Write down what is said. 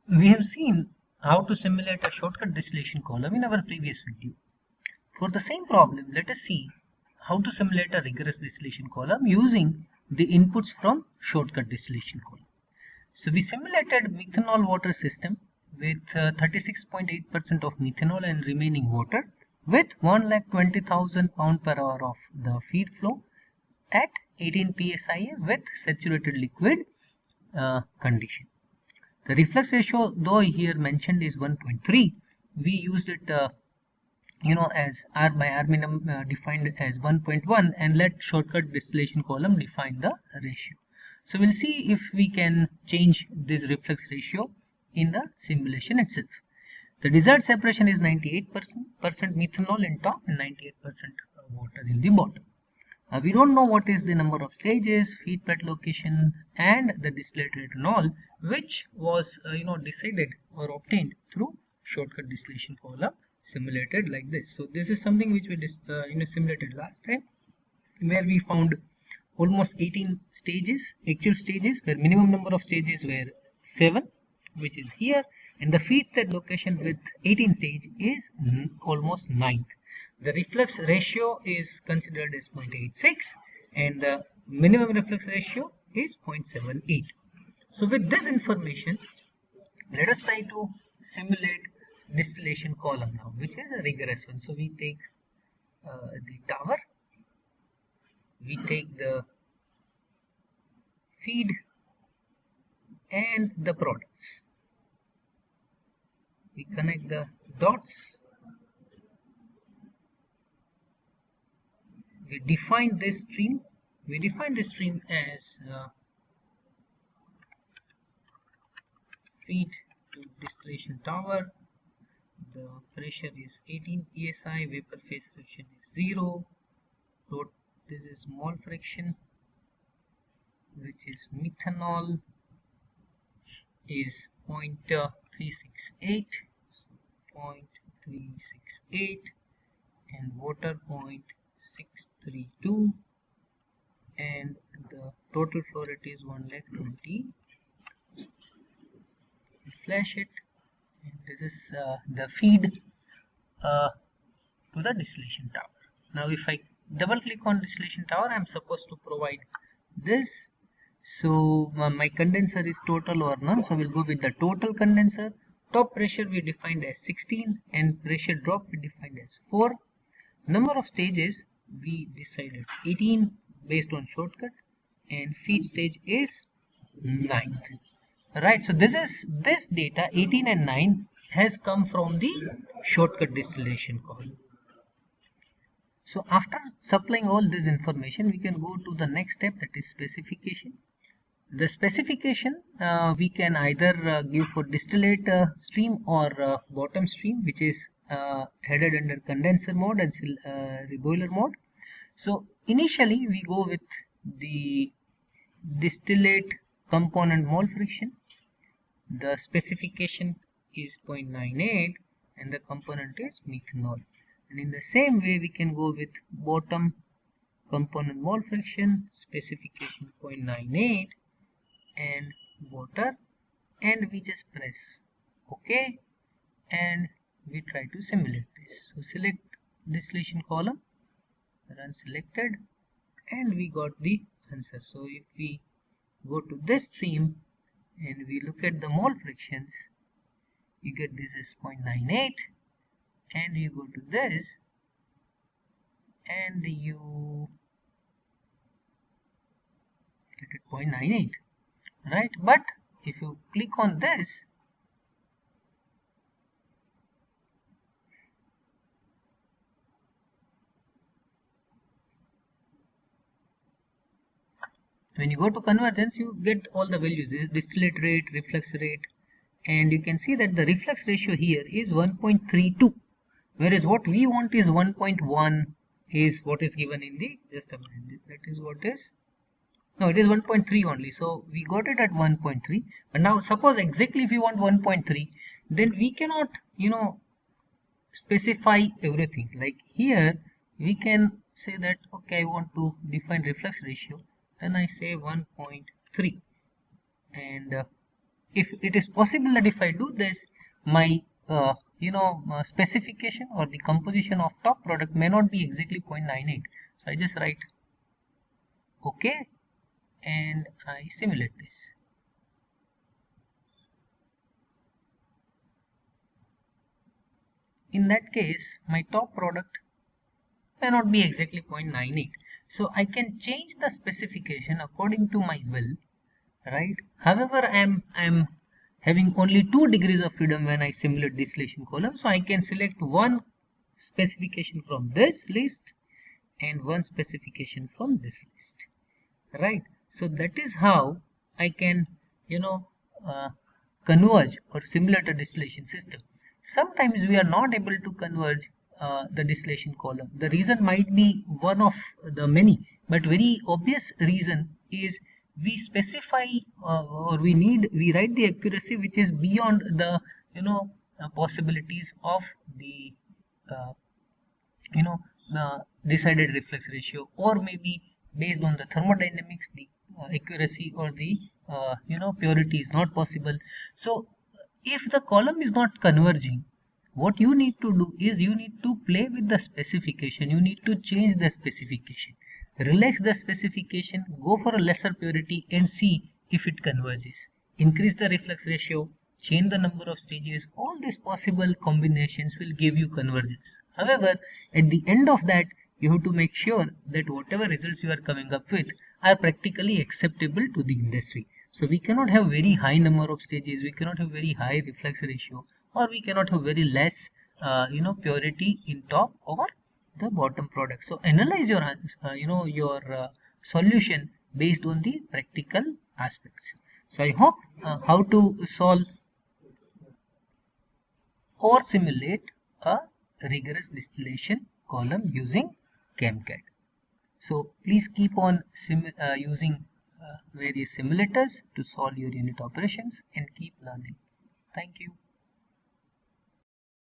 We have seen how to simulate a shortcut distillation column in our previous video. For the same problem, let us see how to simulate a rigorous distillation column using the inputs from shortcut distillation column. So we simulated methanol water system with 36.8% of methanol and remaining water with 1,20,000 pound per hour of the feed flow at 18 psi with saturated liquid condition. The reflux ratio, though here mentioned, is 1.3. We used it, as R by R minimum defined as 1.1, and let shortcut distillation column define the ratio. So we'll see if we can change this reflux ratio in the simulation itself. The desired separation is 98% methanol in top and 98% water in the bottom. We don't know what is the number of stages, feed bed location, and the distillate rate and all, which was decided or obtained through shortcut distillation column simulated like this. So this is something which we simulated last time, where we found almost 18 stages, actual stages, where minimum number of stages were 7, which is here, and the feed state location with 18 stage is almost 9th. The reflux ratio is considered as 0.86 and the minimum reflux ratio is 0.78. So with this information, let us try to simulate distillation column now, which is a rigorous one. So we take the tower, we take the feed and the products. We connect the dots. We define this stream. We define this stream as feed to distillation tower. The pressure is 18 psi. Vapor phase friction is 0. This is mole friction, which is methanol is 0.368, 0.368, and water 0.632, and the total flow rate is 1,20,000. Flash it, and this is the feed to the distillation tower. Now if I double click on distillation tower, I am supposed to provide this. So my condenser is total or none, so we'll go with the total condenser. Top pressure we defined as 16 and pressure drop we defined as 4. Number of stages we decided 18 based on shortcut, and feed stage is 9. Right, so this data 18 and 9 has come from the shortcut distillation column. So after supplying all this information, we can go to the next step, that is specification. The specification we can either give for distillate stream or bottom stream, which is headed under condenser mode and reboiler mode. So initially we go with the distillate component mole friction. The specification is 0.98 and the component is methanol. And in the same way we can go with bottom component mole friction, specification 0.98 and water, and we just press OK and we try to simulate this. So select distillation column, run selected, and we got the answer. So if we go to this stream and we look at the mole frictions, you get this as 0.98, and you go to this and you get it 0.98, right? But if you click on this, when you go to convergence, you get all the values. This is distillate rate, reflux rate, and you can see that the reflux ratio here is 1.32, whereas what we want is 1.1 is what is given in the, just a minute, that is what is, no, it is 1.3 only. So we got it at 1.3. But now suppose exactly if you want 1.3, then we cannot specify everything. Like here we can say that okay, I want to define reflux ratio, then I say 1.3, and if it is possible that if I do this, my specification or the composition of top product may not be exactly 0.98. So I just write OK and I simulate this. In that case, my top product may not be exactly 0.98. So I can change the specification according to my will, right? However, I'm having only 2 degrees of freedom when I simulate distillation column. So I can select one specification from this list and one specification from this list, right? So that is how I can, converge or simulate a distillation system. Sometimes we are not able to converge the distillation column. The reason might be one of the many, but very obvious reason is we specify or we write the accuracy which is beyond the possibilities of the uh, the decided reflex ratio, or maybe based on the thermodynamics the accuracy or the purity is not possible. So if the column is not converging, what you need to do is you need to play with the specification. You need to change the specification, relax the specification, go for a lesser purity and see if it converges. Increase the reflex ratio, change the number of stages. All these possible combinations will give you convergence. However, at the end of that, you have to make sure that whatever results you are coming up with are practically acceptable to the industry. So we cannot have very high number of stages, we cannot have very high reflex ratio, or we cannot have very less purity in top or the bottom product. So analyze your solution based on the practical aspects. So I hope how to solve or simulate a rigorous distillation column using ChemCAD. So please keep on using various simulators to solve your unit operations and keep learning. Thank you.